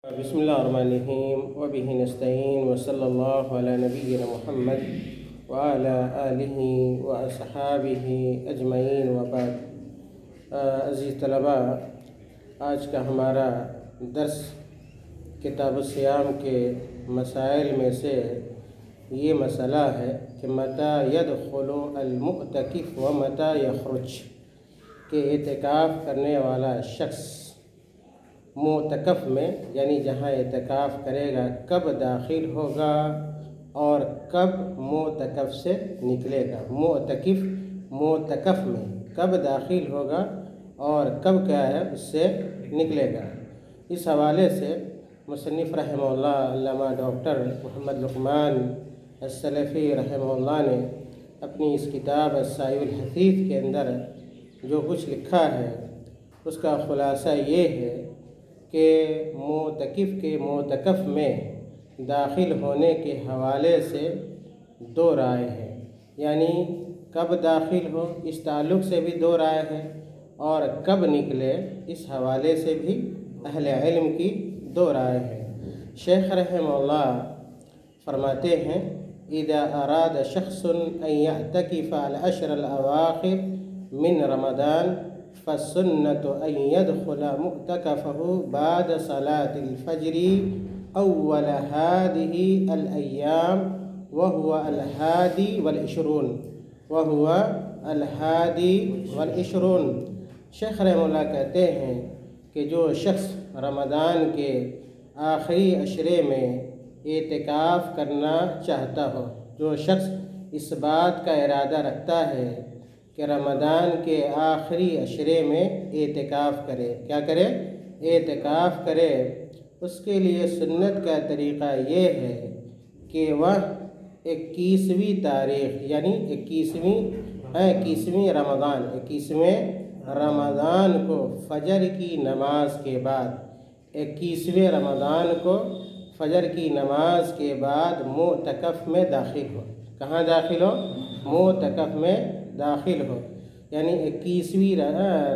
بسم اللہ الرحمن الرحیم وبہ نستعین وصلی اللہ علی نبینا محمد وعلی آلہ واصحابہ اجمعین وبعد۔ عزیز طلباء، آج کا ہمارا درس کتاب الصیام کے مسائل میں سے یہ مسئلہ ہے کہ متى يدخل المعتکف و متى یخرج، کہ اعتکاف کرنے والا شخص معتکف میں یعنی جہاں اعتکاف کرے گا کب داخل ہوگا اور کب معتکف سے نکلے گا۔ معتکف میں کب داخل ہوگا اور کب کیا ہے اس سے نکلے گا۔ اس حوالے سے مصنف رحمہ اللہ علامہ ڈاکٹر محمد لقمان السلفی رحمہ اللہ نے اپنی اس کتاب السعی الحثیث کے اندر جو کچھ لکھا ہے اس کا خلاصہ یہ ہے کہ معتکف میں داخل ہونے کے حوالے سے دو رائے ہیں، یعنی کب داخل ہو اس تعلق سے بھی دو رائے ہے اور کب نکلے اس حوالے سے بھی اہل علم کی دو رائے ہے۔ شیخ رحمہ اللہ فرماتے ہیں اذا اراد شخص ان يعتکف العشر الاواخر من رمضان فالسنة ان يدخل معتکفه بعد صلاة الفجر اول هذه الايام وهو الحادي والعشرون۔ شیخ رحمہ اللہ کہتے ہیں کہ جو شخص رمضان کے آخری عشرے میں اعتکاف کرنا چاہتا ہو، جو شخص اس بات کا ارادہ رکھتا ہے کہ رمضان کے آخری عشرے میں اعتکاف کرے، کیا کرے؟ اعتکاف کرے، اس کے لیے سنت کا طریقہ یہ ہے کہ وہ 21ویں تاریخ یعنی 21ویں رمضان کو فجر کی نماز کے بعد 21ویں رمضان کو فجر کی نماز کے بعد معتکف میں داخل ہو۔ کہاں داخل ہو؟ معتکف میں داخل ہو، یعنی 21ویں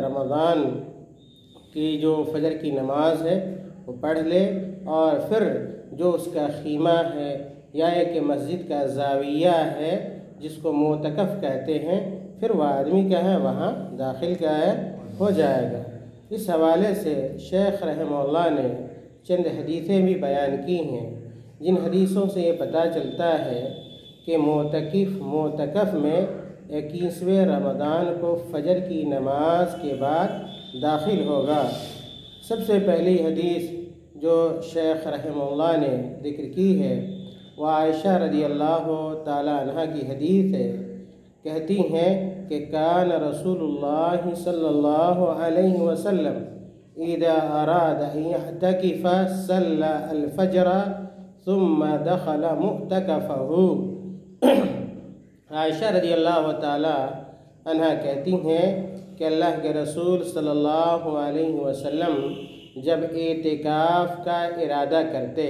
رمضان کی جو فجر کی نماز ہے وہ پڑھ لے، اور پھر جو اس کا خیمہ ہے یا ایک مسجد کا زاویہ ہے جس کو معتکف کہتے ہیں، پھر وہ آدمی کیا ہے وہاں داخل کیا ہے ہو جائے گا۔ اس حوالے سے شیخ رحمہ اللہ نے چند حدیثیں بھی بیان کی ہیں، جن حدیثوں سے یہ پتہ چلتا ہے کہ معتکف میں 21ویں رمضان کو فجر کی نماز کے بعد داخل ہوگا۔ سب سے پہلی حدیث جو شیخ رحمہ اللہ نے ذکر کی ہے وہ عائشہ رضی اللہ تعالی عنہ کی حدیث ہے، کہتی ہیں کہ کان رسول اللہ صلی اللہ علیہ وسلم اذا اراد ان يعتکف صلی الفجر ثم دخل معتکفہ۔ عائشہ رضی اللہ تعالی عنہ کہتی ہیں کہ اللہ کے رسول صلی اللہ علیہ وسلم جب اعتکاف کا ارادہ کرتے،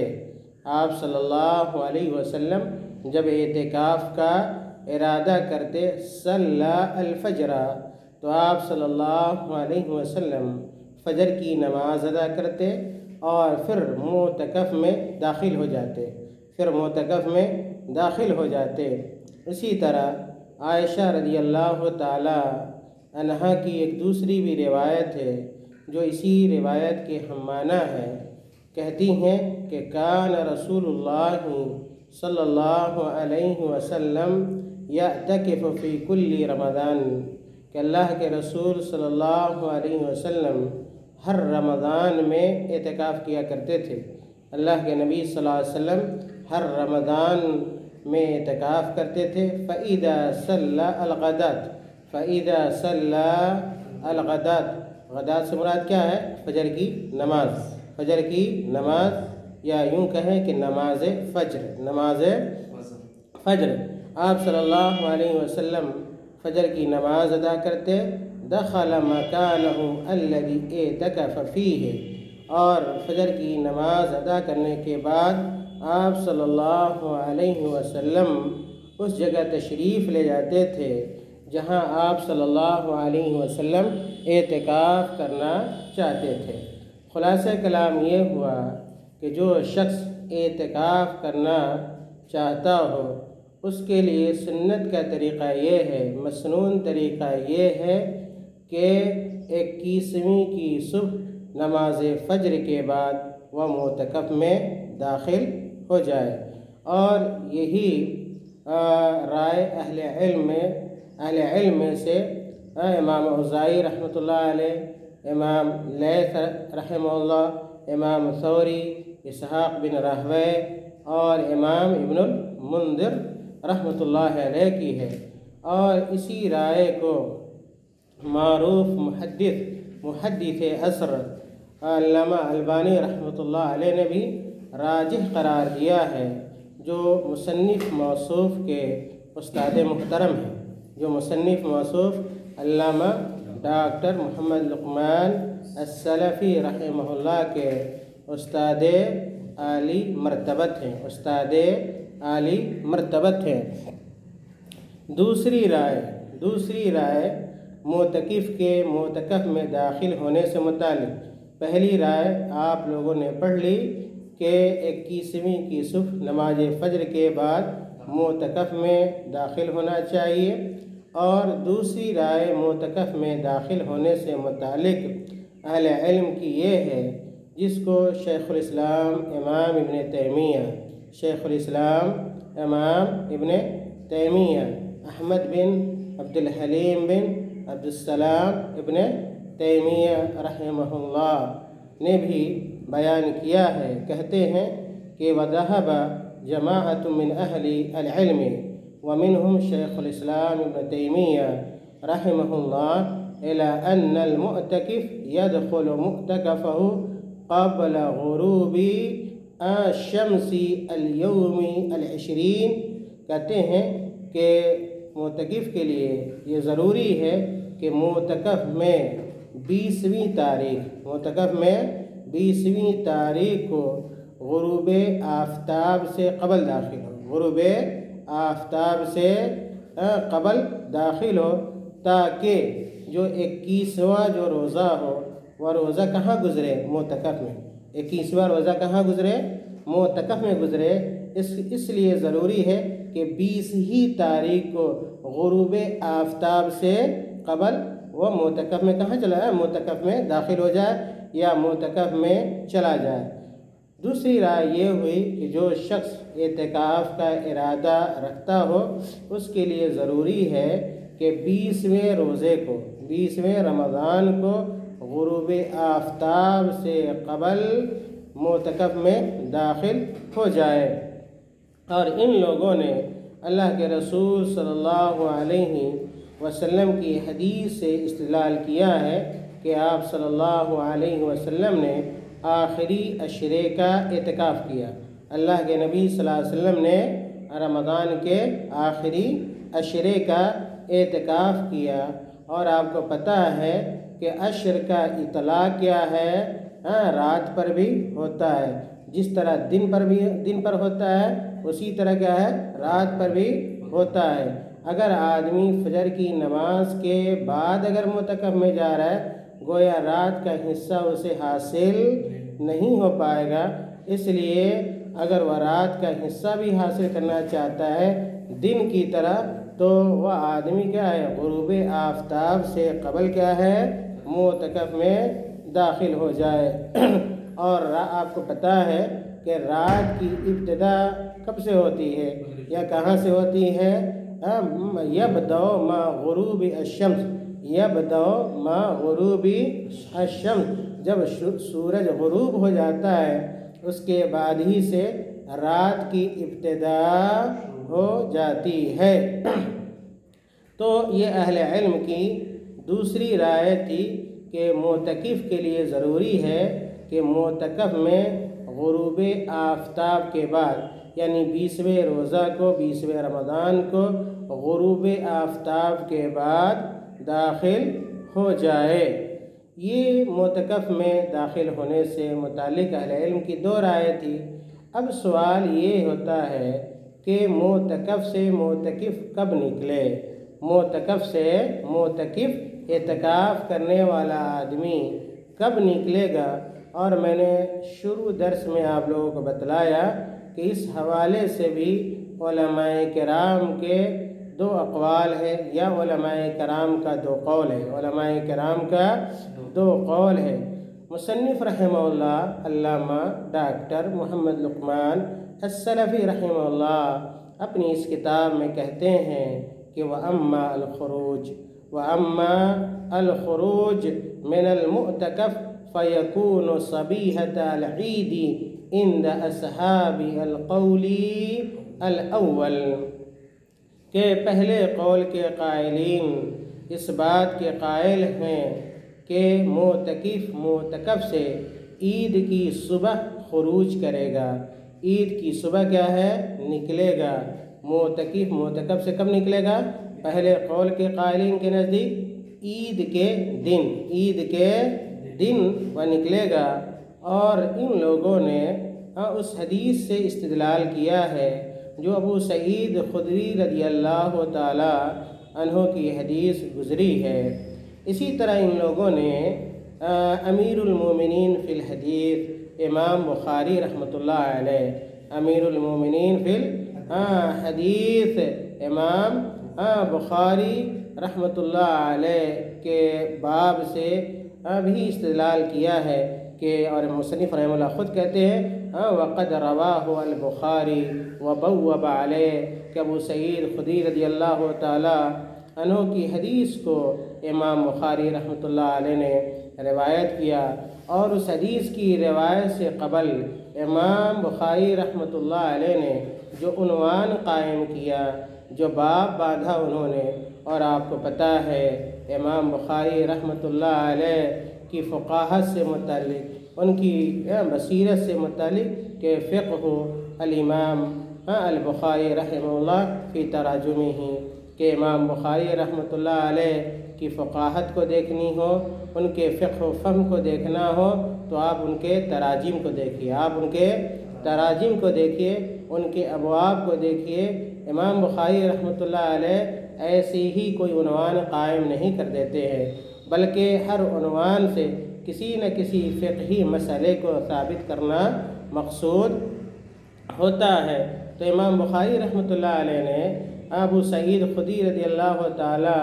آپ صلی اللہ علیہ وسلم جب اعتکاف کا ارادہ کرتے صلی الفجر، تو آپ صلی اللہ علیہ وسلم فجر کی نماز ادا کرتے اور پھر معتکف میں داخل ہو جاتے۔ اسی طرح عائشہ رضی اللہ تعالی عنہا کی ایک دوسری بھی روایت ہے جو اسی روایت کے ہم معنی ہے، کہتی ہیں کہ کان رسول اللہ صلی اللہ علیہ وسلم یعتکف فی کل رمضان، کہ اللہ کے رسول صلی اللہ علیہ وسلم ہر رمضان میں اعتکاف کیا کرتے تھے۔ اللہ کے نبی صلی اللہ علیہ وسلم ہر رمضان میں اعتکاف کرتے تھے۔ فَإِذَا صَلَّى الْغَدَاتِ، غدات سے مراد کیا ہے؟ فجر کی نماز یا یوں کہیں کہ نماز فجر۔ آپ صلی اللہ علیہ وسلم فجر کی نماز ادا کرتے، دخل مکانہ الذی اعتکف فیہ، اور فجر کی نماز ادا کرنے کے بعد آپ صلی اللہ علیہ وسلم اس جگہ تشریف لے جاتے تھے جہاں آپ صلی اللہ علیہ وسلم اعتکاف کرنا چاہتے تھے۔ خلاصہ کلام یہ ہوا کہ جو شخص اعتکاف کرنا چاہتا ہو اس کے لیے سنت کا طریقہ یہ ہے، مسنون طریقہ یہ ہے کہ 21ویں کی صبح نماز فجر کے بعد وہ معتکف میں داخل ہو جائے۔ اور یہی رائے اہل علم میں سے امام اوزاعی رحمۃ اللہ علیہ، امام لیث رحمہ اللہ، امام ثوری، اسحاق بن راہویہ اور امام ابن المنذر رحمۃ اللہ علیہ کی ہے۔ اور اسی رائے کو معروف محدث عصر علامہ البانی رحمۃ اللہ علیہ نے بھی راجح قرار دیا ہے، جو مصنف موصوف کے استاد محترم ہیں، جو مصنف موصوف علامہ ڈاکٹر محمد لقمان السلفی رحمہ اللہ کے استاد عالی مرتبت ہیں۔ دوسری رائے معتکف میں داخل ہونے سے متعلق، پہلی رائے آپ لوگوں نے پڑھ لی کہ 21ویں کی صبح نماز فجر کے بعد معتکف میں داخل ہونا چاہیے، اور دوسری رائے معتکف میں داخل ہونے سے متعلق اہل علم کی یہ ہے، جس کو شیخ الاسلام امام ابن تیمیہ احمد بن عبد الحلیم بن عبد السلام ابن تیمیہ رحمہ اللہ نے بھی بیان کیا ہے۔ کہتے ہیں کہ وَذَهَبَ جَمَاعَةٌ مِّنْ أَهْلِ الْعِلْمِ وَمِنْهُمْ شیخ الاسلام ابن تیمیہ رحمہ اللہ إلى أن المعتكف يدخل معتكفه قبل غروب الشمس اليوم 20۔ کہتے ہیں کہ معتکف کے لیے یہ ضروری ہے کہ معتکف میں 20ویں تاریخ کو غروب آفتاب سے قبل داخل ہو، تاکہ جو 21واں جو روزہ ہو وہ روزہ کہاں گزرے؟ معتکف میں۔ 21واں روزہ کہاں گزرے؟ معتکف میں گزرے۔ اس لیے ضروری ہے کہ 20 ہی تاریخ کو غروب آفتاب سے قبل وہ معتکف میں کہاں چلا جائے؟ معتکف میں داخل ہو جائے یا معتکف میں چلا جائے۔ دوسری رائے یہ ہوئی کہ جو شخص اعتکاف کا ارادہ رکھتا ہو اس کے لیے ضروری ہے کہ 20ویں رمضان کو غروب آفتاب سے قبل معتکف میں داخل ہو جائے۔ اور ان لوگوں نے اللہ کے رسول صلی اللہ علیہ وسلم کی حدیث سے استدلال کیا ہے کہ آپ صلی اللہ علیہ وسلم نے آخری عشرے کا اعتکاف کیا۔ اللہ کے نبی صلی اللہ علیہ وسلم نے رمضان کے آخری عشرے کا اعتکاف کیا، اور آپ کو پتہ ہے کہ عشر کا اطلاق کیا ہے؟ رات پر بھی ہوتا ہے۔ جس طرح دن پر ہوتا ہے اسی طرح کیا ہے؟ رات پر بھی ہوتا ہے۔ اگر آدمی فجر کی نماز کے بعد اگر معتکف میں جا رہا ہے، گویا رات کا حصہ اسے حاصل نہیں ہو پائے گا۔ اس لیے اگر وہ رات کا حصہ بھی حاصل کرنا چاہتا ہے دن کی طرح، تو وہ آدمی کیا ہے؟ غروب آفتاب سے قبل کیا ہے؟ معتکف میں داخل ہو جائے۔ اور آپ کو پتہ ہے کہ رات کی ابتدا کب سے ہوتی ہے یا کہاں سے ہوتی ہے؟ یبدأ ما غروب الشمس، جب سورج غروب ہو جاتا ہے اس کے بعد ہی سے رات کی ابتدا ہو جاتی ہے۔ تو یہ اہل علم کی دوسری رائے تھی کہ معتکف کے لیے ضروری ہے کہ معتکف میں غروب آفتاب کے بعد، یعنی 20ویں روزہ کو، 20ویں رمضان کو غروب آفتاب کے بعد داخل ہو جائے۔ یہ معتکف میں داخل ہونے سے متعلق اہل علم کی دو رائے تھی۔ اب سوال یہ ہوتا ہے کہ معتکف سے معتکف کب نکلے؟ معتکف اعتکاف کرنے والا آدمی کب نکلے گا اور میں نے شروع درس میں آپ لوگوں کو بتلایا کہ اس حوالے سے بھی علماء کرام کے دو اقوال ہے، یا علماء کرام کا دو قول ہے، علماء کرام کا دو قول ہے۔ مصنف رحمہ اللہ علامہ ڈاکٹر محمد لقمان السلفی رحمہ اللہ اپنی اس کتاب میں کہتے ہیں کہ وَأَمَّا الْخُرُوجُ وَأَمَّا الْخُرُوجُ مِنَ الْمُعْتَكَفِ فَيَكُونُ صَبِيحَةَ الْعِيدِ عِنْدَ أَصْحَابِ الْقَوْلِ الْأَوَّلِ، کہ پہلے قول کے قائلین اس بات کے قائل ہیں کہ معتکف سے عید کی صبح خروج کرے گا، عید کی صبح کیا ہے نکلے گا۔ معتکف سے کب نکلے گا؟ پہلے قول کے قائلین کے نزدیک عید کے دن وہ نکلے گا، اور ان لوگوں نے اس حدیث سے استدلال کیا ہے جو ابو سعید خدری رضی اللہ تعالی عنہ کی حدیث گزری ہے۔ اسی طرح ان لوگوں نے امیر المومنین فی الحدیث امام بخاری رحمۃ اللہ علیہ، امیر المومنین فی الحدیث امام بخاری رحمۃ اللہ علیہ کے باب سے بھی استدلال کیا ہے کہ، اور مصنف رحمہ اللہ خود کہتے ہیں وَقَدْ رَوَاهُ الْبُخَارِي وَبَوَّبَ عَلَيْهِ، کہ ابو سعید خدری رضی اللہ تعالی عنہ کی حدیث کو امام بخاری رحمۃ اللہ علیہ نے روایت کیا، اور اس حدیث کی روایت سے قبل امام بخاری رحمۃ اللہ علیہ نے جو عنوان قائم کیا، جو باب باندھا انہوں نے، اور آپ کو پتہ ہے امام بخاری رحمۃ اللہ علیہ کی فقاہت سے متعلق، ان کی بصیرت سے متعلق کہ فقہ الامام البخاری رحمہ اللہ فی تراجمہ، کہ امام بخاری رحمۃ اللہ علیہ کی فقاہت کو دیکھنی ہو، ان کے فقہ و فہم کو دیکھنا ہو تو آپ ان کے تراجم کو دیکھیے، آپ ان کے تراجم کو دیکھیے، ان کے ابواب کو دیکھیے۔ امام بخاری رحمۃ اللہ علیہ ایسے ہی کوئی عنوان قائم نہیں کر دیتے ہیں، بلکہ ہر عنوان سے کسی نہ کسی فقہی مسئلے کو ثابت کرنا مقصود ہوتا ہے۔ تو امام بخاری رحمۃ اللہ علیہ نے ابو سعید خدری رضی اللہ تعالی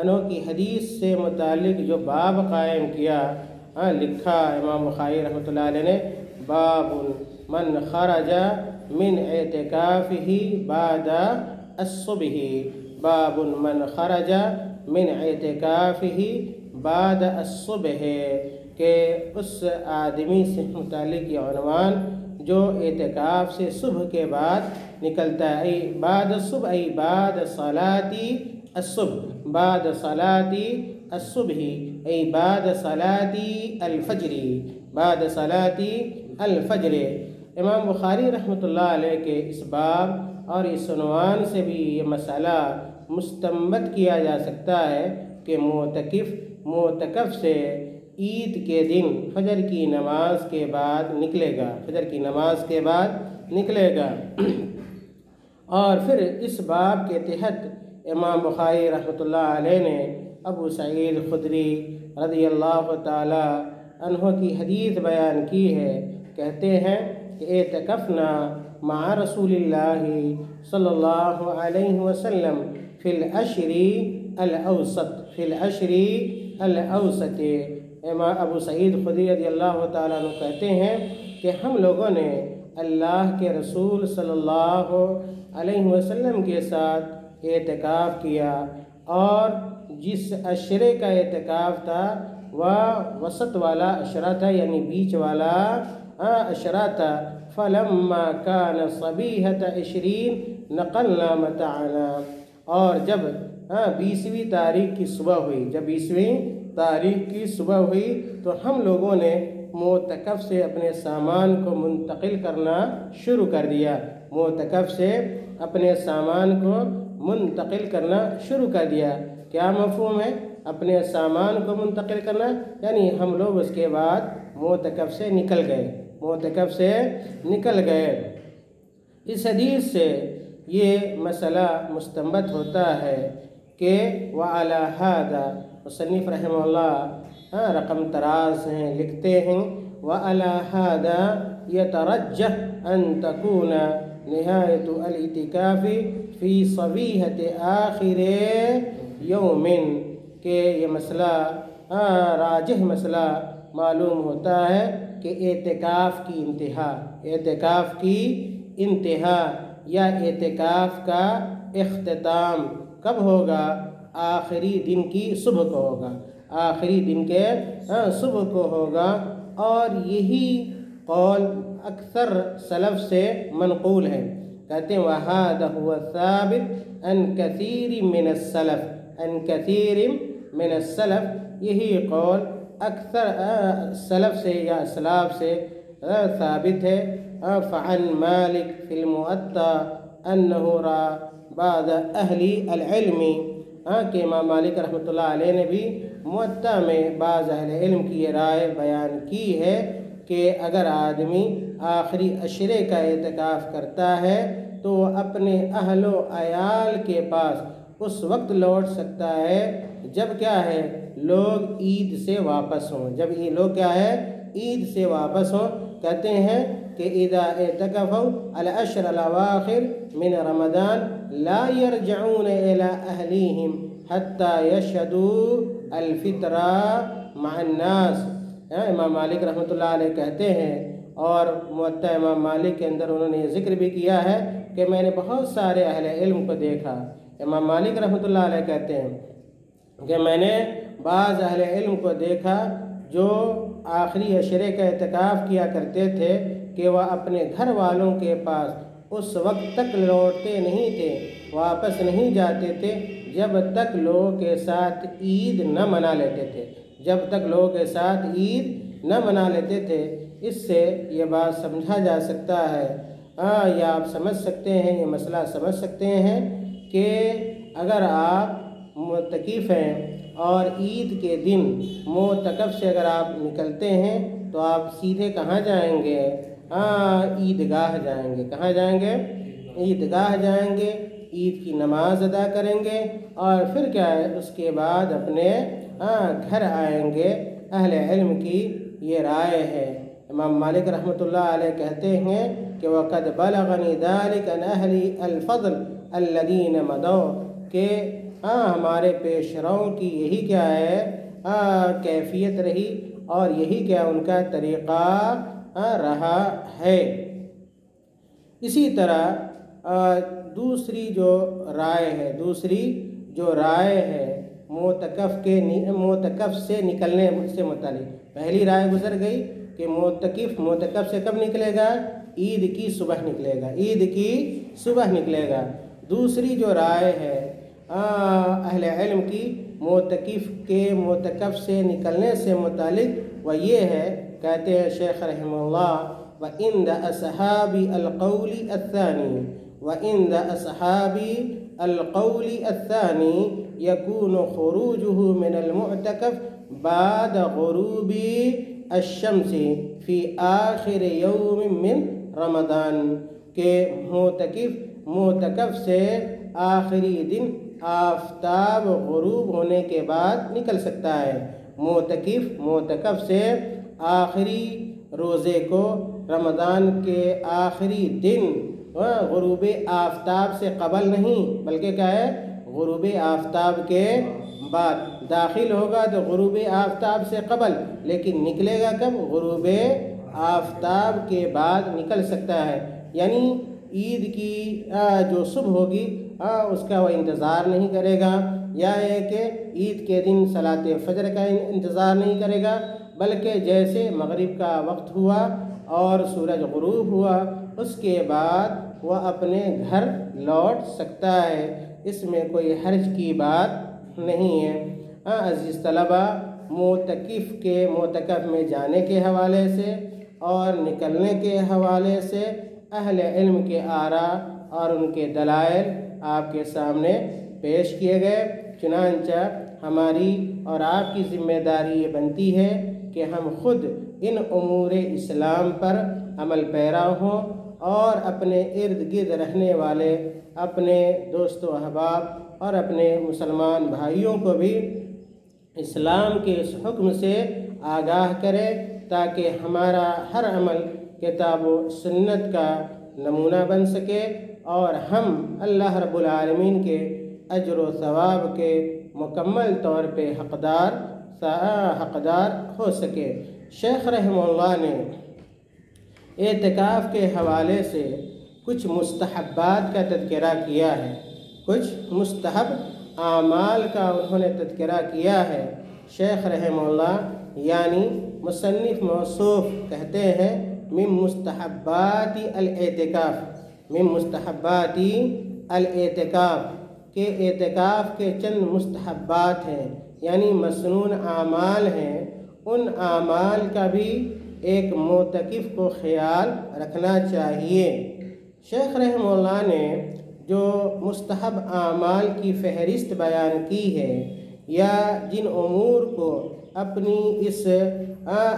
عنہ کی حدیث سے متعلق جو باب قائم کیا، لکھا امام بخاری رحمۃ اللہ علیہ نے باب من خرج من اعتکافہ بعد الصبح، باب من خرج من اعتکافہ بعد الصبح، کہ اس آدمی سے متعلق یہ عنوان جو اعتکاف سے صبح کے بعد نکلتا ہے، بعد الصبح ای بعد صلاۃ الصبح، بعد صلاۃ الصبح ای بعد صلاۃ الفجر، بعد صلاۃ الفجر۔ امام بخاری رحمۃ اللہ علیہ کے اس باب اور اس عنوان سے بھی یہ مسئلہ مستنبط کیا جا سکتا ہے کہ معتکف سے عید کے دن فجر کی نماز کے بعد نکلے گا، فجر کی نماز کے بعد نکلے گا۔ اور پھر اس باب کے تحت امام بخاری رحمۃ اللہ علیہ نے ابو سعید خدری رضی اللہ تعالی عنہ کی حدیث بیان کی ہے، کہتے ہیں کہ اعتکفنا مع رسول اللہ صلی اللہ علیہ وسلم فی العشر الاوسط، فی العشر الاوسط۔ امام ابو سعید خدری رضی اللہ تعالیٰ عنہ کہتے ہیں کہ ہم لوگوں نے اللہ کے رسول صلی اللہ علیہ وسلم کے ساتھ اعتکاف کیا، اور جس عشرے کا اعتکاف تھا وہ وسط والا عشرہ تھا، یعنی بیچ والا عشرہ تھا۔ فلما كان صبيحة 20 نقلنا متاعنا، اور جب 20ویں تاریخ کی صبح ہوئی، جب 20ویں تاریخ کی صبح ہوئی تو ہم لوگوں نے معتکف سے اپنے سامان کو منتقل کرنا شروع کر دیا، معتکف سے اپنے سامان کو منتقل کرنا شروع کر دیا۔ کیا مفہوم ہے اپنے سامان کو منتقل کرنا؟ یعنی ہم لوگ اس کے بعد معتکف سے نکل گئے، معتکف سے نکل گئے۔ اس حدیث سے یہ مسئلہ مستنبط ہوتا ہے کہ وَعَلَى هَذَا، مصنف رحمہ اللہ رقم تراز ہیں، لکھتے ہیں وعلى هذا يترجح أن تكون نهاية الاعتکاف فی صبیحۃ آخر یوم، کہ یہ مسئلہ راجح مسئلہ معلوم ہوتا ہے کہ اعتکاف کی انتہا یا اعتکاف کا اختتام کب ہوگا؟ آخری دن کی صبح کو ہوگا، آخری دن کے صبح کو ہوگا۔ اور یہی قول اکثر سلف سے منقول ہے، کہتے ہیں وَهَذَا هُوَ الثَّابِتُ عَنْ كَثِيرٍ مِّنَ السَّلَف، یہی قول اکثر سلف سے یا اسلاف سے ثابت ہے۔ فعن مالک فی الموطأ انہ را بعض اہل العلم، کہ امام مالک رحمۃ اللہ علیہ نے بھی موطأ میں بعض اہل علم کی یہ رائے بیان کی ہے کہ اگر آدمی آخری عشرے کا اعتکاف کرتا ہے تو وہ اپنے اہل و عیال کے پاس اس وقت لوٹ سکتا ہے جب کیا ہے لوگ عید سے واپس ہوں، جب یہ لوگ کیا ہے عید سے واپس ہوں۔ کہتے ہیں کہ اذا اعتکفوا العشر الاواخر من رمضان لا يرجعون الى اہلیہم حتی یشہدوا الفطر مع الناس۔ امام مالک رحمۃ اللہ علیہ کہتے ہیں، اور موطأ امام مالک کے اندر انہوں نے یہ ذکر بھی کیا ہے کہ میں نے بہت سارے اہل علم کو دیکھا۔ امام مالک رحمۃ اللہ علیہ کہتے ہیں کہ میں نے بعض اہل علم کو دیکھا جو آخری عشرے کا اعتکاف کیا کرتے تھے کہ وہ اپنے گھر والوں کے پاس اس وقت تک لوٹتے نہیں تھے، واپس نہیں جاتے تھے جب تک لوگوں کے ساتھ عید نہ منا لیتے تھے، جب تک لوگوں کے ساتھ عید نہ منا لیتے تھے۔ اس سے یہ بات سمجھا جا سکتا ہے یا آپ سمجھ سکتے ہیں، یہ مسئلہ سمجھ سکتے ہیں کہ اگر آپ معتکف ہیں اور عید کے دن معتکف سے اگر آپ نکلتے ہیں تو آپ سیدھے کہاں جائیں گے؟ عیدگاہ جائیں گے۔ کہاں جائیں گے؟ عیدگاہ جائیں گے، عید کی نماز ادا کریں گے اور پھر کیا ہے اس کے بعد اپنے گھر آئیں گے۔ اہل علم کی یہ رائے ہے۔ امام مالک رحمۃ اللہ علیہ کہتے ہیں کہ وَقَدْ بَلَغَنِي ذَلِكَ عَنْ أَهْلِ الْفَضْلِ الَّذِينَ مَضَوْا، کہ ہمارے پیش رووں کی یہی کیا ہے کیفیت رہی اور یہی کیا ان کا طریقہ رہا ہے۔ اسی طرح دوسری جو رائے ہے معتکف سے نکلنے سے متعلق، پہلی رائے گزر گئی کہ معتکف سے کب نکلے گا؟ عید کی صبح نکلے گا۔ دوسری جو رائے ہے اہل علم کی معتکف سے نکلنے سے متعلق وہ یہ ہے، کہتے ہیں شیخ رحمہ اللہ وَعِنْدَ أَصْحَابِ الْقَوْلِ الثَّانِي يَكُونُ خُرُوجُهُ مِنَ الْمُعْتَكَفِ بَعْدَ غُرُوبِ الشَّمْسِ فِي آخِرِ يَوْمٍ مِّن رمضان، کہ معتکف سے آخری دن آفتاب غروب ہونے کے بعد نکل سکتا ہے۔ معتکف سے آخری روزے کو رمضان کے آخری دن غروب آفتاب سے قبل نہیں بلکہ کیا ہے غروب آفتاب کے بعد داخل ہوگا تو غروب آفتاب سے قبل، لیکن نکلے گا کب؟ غروب آفتاب کے بعد نکل سکتا ہے۔ یعنی عید کی جو صبح ہوگی اس کا وہ انتظار نہیں کرے گا، یا یہ کہ عید کے دن صلاۃ فجر کا انتظار نہیں کرے گا، بلکہ جیسے مغرب کا وقت ہوا اور سورج غروب ہوا اس کے بعد وہ اپنے گھر لوٹ سکتا ہے۔ اس میں کوئی حرج کی بات نہیں ہے۔ عزیز طلبہ، معتکف میں جانے کے حوالے سے اور نکلنے کے حوالے سے اہل علم کے آراء اور ان کے دلائل آپ کے سامنے پیش کیے گئے۔ چنانچہ ہماری اور آپ کی ذمہ داری یہ بنتی ہے کہ ہم خود ان امور اسلام پر عمل پیرا ہوں اور اپنے ارد گرد رہنے والے اپنے دوست و احباب اور اپنے مسلمان بھائیوں کو بھی اسلام کے اس حکم سے آگاہ کرے تاکہ ہمارا ہر عمل کتاب و سنت کا نمونہ بن سکے اور ہم اللہ رب العالمین کے اجر و ثواب کے مکمل طور پہ حقدار ہو سکے۔ شیخ رحمہ اللہ نے اعتکاف کے حوالے سے کچھ مستحبات کا تذکرہ کیا ہے، کچھ مستحب اعمال کا انہوں نے تذکرہ کیا ہے۔ شیخ رحمہ اللہ یعنی مصنف موصوف کہتے ہیں من مستحبات الاعتکاف، من مستحبات الاعتکاف کہ اعتکاف کے چند مستحبات ہیں، یعنی مسنون اعمال ہیں، ان اعمال کا بھی ایک معتکف کو خیال رکھنا چاہیے۔ شیخ رحمہ اللہ نے جو مستحب اعمال کی فہرست بیان کی ہے یا جن امور کو اپنی اس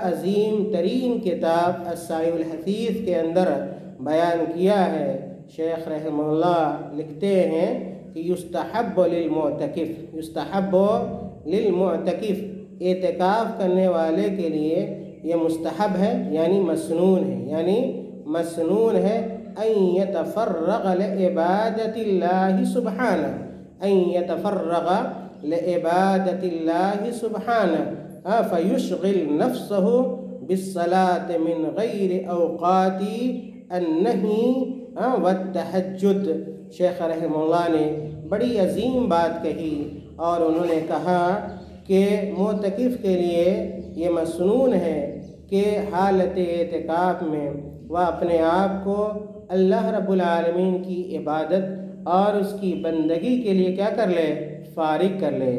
عظیم ترین کتاب السعی الحثیث کے اندر بیان کیا ہے، شیخ رحمہ اللہ لکھتے ہیں کہ یستحب للمعتکف، یستحب للمعتکف، اعتکاف کرنے والے کے لیے یہ مستحب ہے یعنی مسنون ہے، یعنی مسنون ہے ان یتفرغ لعبادت اللہ سبحانہ، ان یتفرغ لعبادت اللہ سبحانہ فیشغل نفسہ بالصلاة من غیر اوقات النہی والتہجد۔ شیخ رحمہ اللہ نے بڑی عظیم بات کہی اور انہوں نے کہا کہ معتکف کے لیے یہ مسنون ہے کہ حالت اعتکاف میں وہ اپنے آپ کو اللہ رب العالمین کی عبادت اور اس کی بندگی کے لیے کیا کر لے، فارغ کر لے،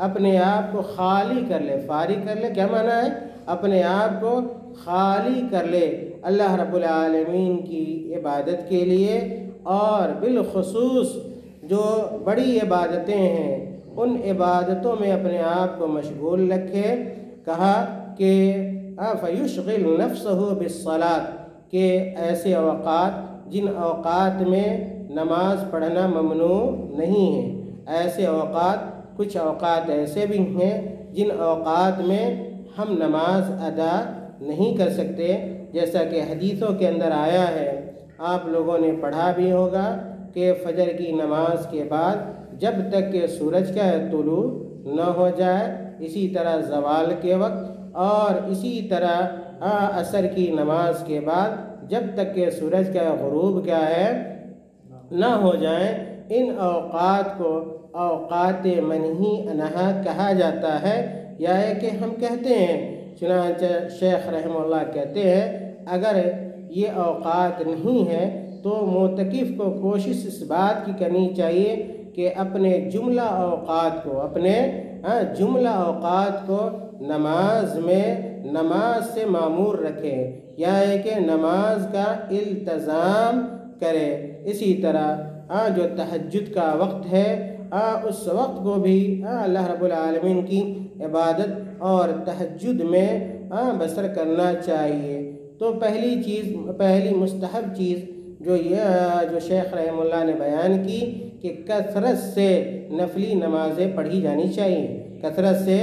اپنے آپ کو خالی کر لے۔ فارغ کر لے کیا معنی ہے؟ اپنے آپ کو خالی کر لے اللہ رب العالمین کی عبادت کے لیے، اور بالخصوص جو بڑی عبادتیں ہیں ان عبادتوں میں اپنے آپ کو مشغول رکھے۔ کہا کہ فیشغل نفسہ بالصلاة کہ ایسے اوقات جن اوقات میں نماز پڑھنا ممنوع نہیں ہے، ایسے اوقات کچھ اوقات ایسے بھی ہیں جن اوقات میں ہم نماز ادا نہیں کر سکتے، جیسا کہ حدیثوں کے اندر آیا ہے، آپ لوگوں نے پڑھا بھی ہوگا کہ فجر کی نماز کے بعد جب تک کہ سورج کا طلوع نہ ہو جائے، اسی طرح زوال کے وقت، اور اسی طرح عصر کی نماز کے بعد جب تک کہ سورج کا غروب کیا ہے نہ ہو جائیں، ان اوقات کو اوقات منہی عنہا کہا جاتا ہے، یا ہے کہ ہم کہتے ہیں، چنانچہ شیخ رحمہ اللہ کہتے ہیں اگر یہ اوقات نہیں ہیں تو معتکف کو کوشش اس بات کی کرنی چاہیے کہ اپنے جملہ اوقات کو نماز سے معمور رکھے، یا ہے کہ نماز کا التزام کرے۔ اسی طرح جو تہجد کا وقت ہے اس وقت کو بھی اللہ رب العالمین کی عبادت اور تہجد میں بسر کرنا چاہیے۔ تو پہلی مستحب چیز جو شیخ رحمہ اللہ نے بیان کی کہ کثرت سے نفلی نمازیں پڑھی جانی چاہیے، کثرت سے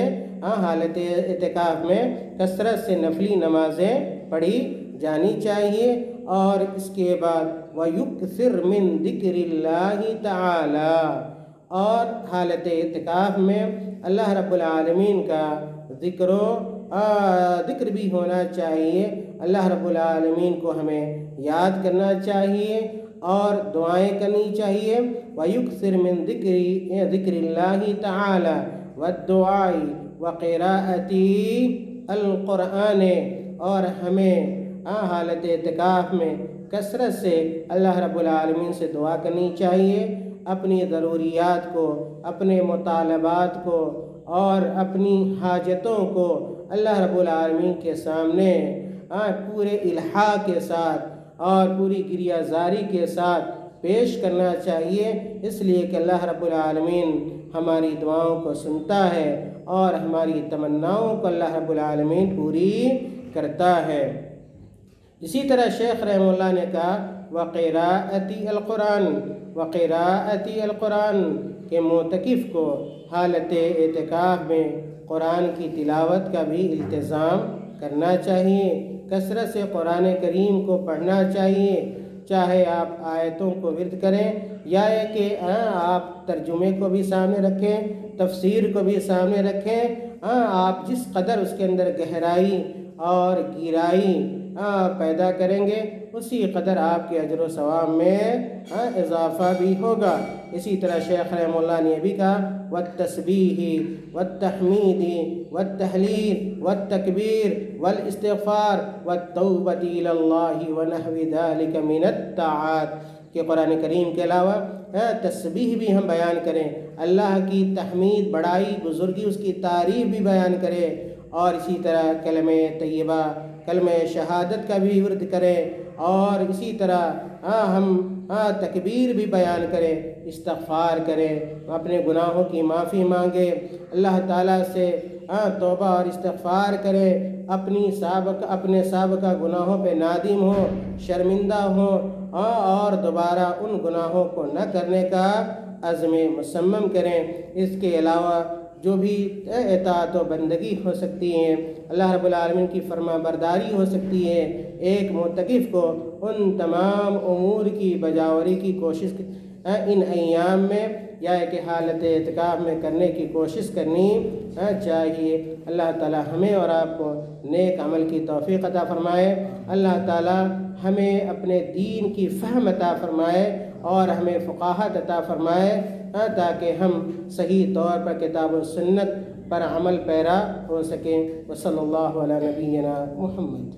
حالت اعتکاف میں کثرت سے نفلی نمازیں پڑھی جانی چاہیے، اور اس کے بعد وَيُكْثِرْ مِن ذِكْرِ اللَّهِ تَعَالَى، اور حالت اعتکاف میں اللہ رب العالمین کا ذکر بھی ہونا چاہیے، اللہ رب العالمین کو ہمیں یاد کرنا چاہیے اور دعائیں کرنی چاہیے۔ وَيُكْثِرْ مِن ذِكْرِ اللَّهِ تَعَالَى وَالدُّعَاءِ وَقِرَاءَةِ الْقُرْآنِ، اور ہمیں حالت اعتکاف میں کثرت سے اللہ رب العالمین سے دعا کرنی چاہیے، اپنی ضروریات کو، اپنے مطالبات کو اور اپنی حاجتوں کو اللہ رب العالمین کے سامنے پورے الحاح کے ساتھ اور پوری گریہ زاری کے ساتھ پیش کرنا چاہیے، اس لیے کہ اللہ رب العالمین ہماری دعاؤں کو سنتا ہے اور ہماری تمناؤں کو اللہ رب العالمین پوری کرتا ہے۔ اسی طرح شیخ رحمہ اللہ نے کہا وَقِرَاءَةِ الْقُرْآنِ کہ معتکف کو حالت اعتکاف میں قرآن کی تلاوت کا بھی التزام کرنا چاہیے، کثرت سے قرآن کریم کو پڑھنا چاہیے، چاہے آپ آیتوں کو ورد کریں یا کہ آپ ترجمے کو بھی سامنے رکھیں، تفسیر کو بھی سامنے رکھیں، آپ جس قدر اس کے اندر گہرائی اور گہرائی پیدا کریں گے اسی قدر آپ کے اجر و ثواب میں اضافہ بھی ہوگا۔ اسی طرح شیخ رحمہ اللہ نے بھی کہا والتسبیح والتحمید والتحلیل والتکبیر والاستغفار والتوبۃ الی اللہ ونحو ذلک من الطاعات، کہ قرآن کریم کے علاوہ تسبیح بھی ہم بیان کریں، اللہ کی تحمید، بڑائی، بزرگی، اس کی تعریف بھی بیان کریں، اور اسی طرح کلمہ طیبہ، کلمہ شہادت کا بھی ورد کریں، اور اسی طرح ہم تکبیر بھی بیان کریں، استغفار کریں، اپنے گناہوں کی معافی مانگیں، اللہ تعالیٰ سے توبہ اور استغفار کریں، اپنے سابقہ گناہوں پہ نادم ہوں، شرمندہ ہوں، اور دوبارہ ان گناہوں کو نہ کرنے کا عزم مصمم کریں۔ اس کے علاوہ جو بھی اطاعت و بندگی ہو سکتی ہیں، اللہ رب العالمین کی فرما برداری ہو سکتی ہے، ایک معتکف کو ان تمام امور کی بجاوری کی کوشش ان ایام میں یا ایک حالت اعتکاف میں کرنے کی کوشش کرنی چاہیے۔ اللہ تعالی ہمیں اور آپ کو نیک عمل کی توفیق عطا فرمائے، اللہ تعالی ہمیں اپنے دین کی فہم عطا فرمائے اور ہمیں فقاہت عطا فرمائے، تاکہ ہم صحیح طور پر کتاب و سنت پر عمل پیرا ہو سکیں۔ وصلی اللہ علی نبینا محمد۔